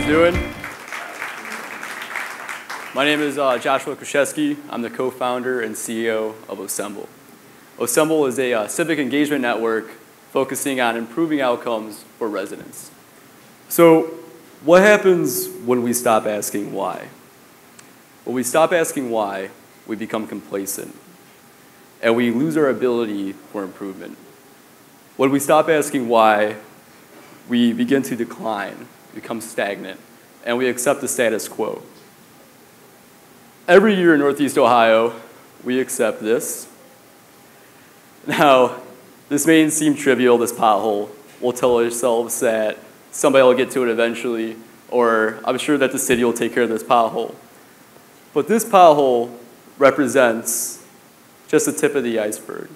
guys doing? My name is Joshua Kraszewski. I'm the co-founder and CEO of Ossemble. Ossemble is a civic engagement network focusing on improving outcomes for residents. So what happens when we stop asking why? When we stop asking why, we become complacent, and we lose our ability for improvement. When we stop asking why, we begin to decline, become stagnant, and we accept the status quo. Every year in Northeast Ohio, we accept this. Now, this may seem trivial, this pothole. We'll tell ourselves that somebody will get to it eventually, or I'm sure that the city will take care of this pothole. But this pothole represents just the tip of the iceberg.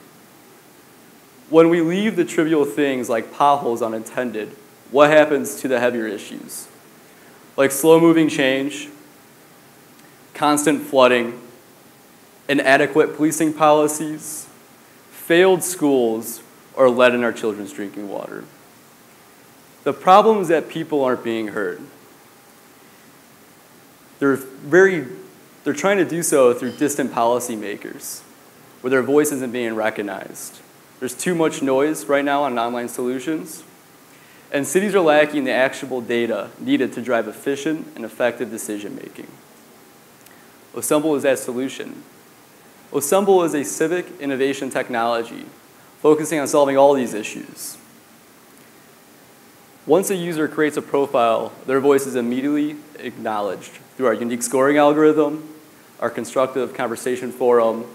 When we leave the trivial things like potholes unattended, what happens to the heavier issues? Like slow-moving change, constant flooding, inadequate policing policies, failed schools, or lead in our children's drinking water. The problem is that people aren't being heard. They're trying to do so through distant policymakers, where their voice isn't being recognized. There's too much noise right now on online solutions, and cities are lacking the actionable data needed to drive efficient and effective decision-making. Ossemble is that solution. Ossemble is a civic innovation technology focusing on solving all these issues. Once a user creates a profile, their voice is immediately acknowledged through our unique scoring algorithm, our constructive conversation forum,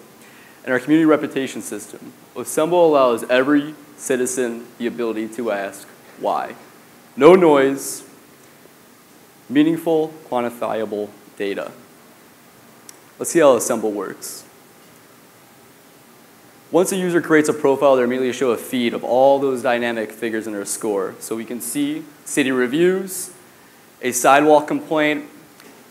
and our community reputation system. Ossemble allows every citizen the ability to ask why. No noise, meaningful, quantifiable data. Let's see how Ossemble works. Once a user creates a profile, they're immediately show a feed of all those dynamic figures in their score. So we can see city reviews, a sidewalk complaint.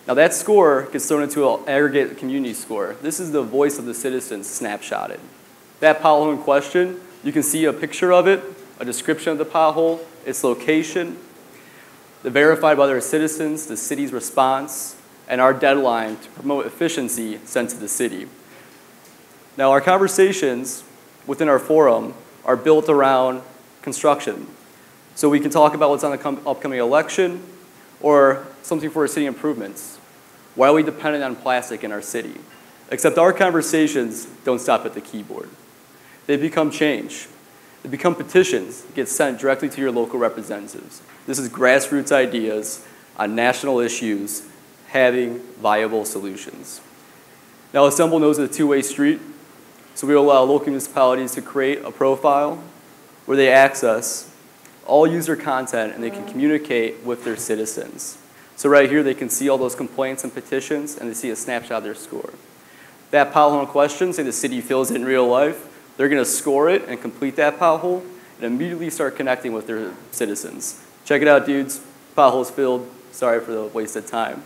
Now that score gets thrown into an aggregate community score. This is the voice of the citizens snapshotted. That pothole in question, you can see a picture of it, a description of the pothole, its location, the verified by other citizens, the city's response, and our deadline to promote efficiency sent to the city. Now our conversations within our forum are built around construction. So we can talk about what's on the upcoming election or something for our city improvements. Why are we dependent on plastic in our city? Except our conversations don't stop at the keyboard. They become change. They become petitions that get sent directly to your local representatives. This is grassroots ideas on national issues having viable solutions. Now Ossemble knows it's a two-way street, so we will allow local municipalities to create a profile where they access all user content and they can communicate with their citizens. So right here they can see all those complaints and petitions and they see a snapshot of their score. That pothole in question, say the city feels it in real life, they're going to score it and complete that pothole and immediately start connecting with their citizens. Check it out, dudes. Pothole's filled. Sorry for the wasted time.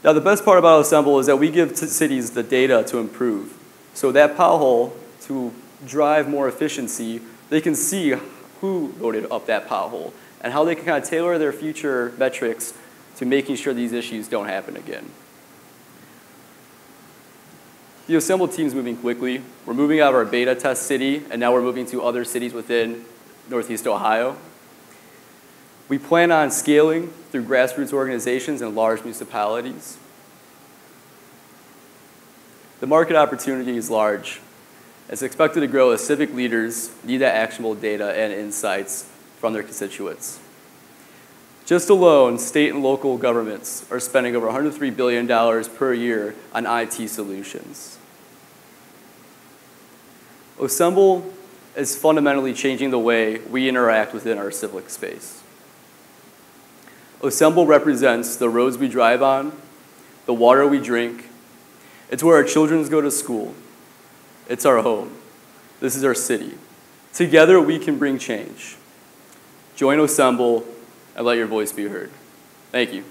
Now, the best part about Ossemble is that we give cities the data to improve. So that pothole, to drive more efficiency, they can see who voted up that pothole and how they can kind of tailor their future metrics to making sure these issues don't happen again. The Ossemble team is moving quickly. We're moving out of our beta test city, and now we're moving to other cities within Northeast Ohio. We plan on scaling through grassroots organizations and large municipalities. The market opportunity is large. It's expected to grow as civic leaders need that actionable data and insights from their constituents. Just alone, state and local governments are spending over $103 billion per year on IT solutions. Ossemble is fundamentally changing the way we interact within our civic space. Ossemble represents the roads we drive on, the water we drink. It's where our children go to school. It's our home. This is our city. Together, we can bring change. Join Ossemble and let your voice be heard. Thank you.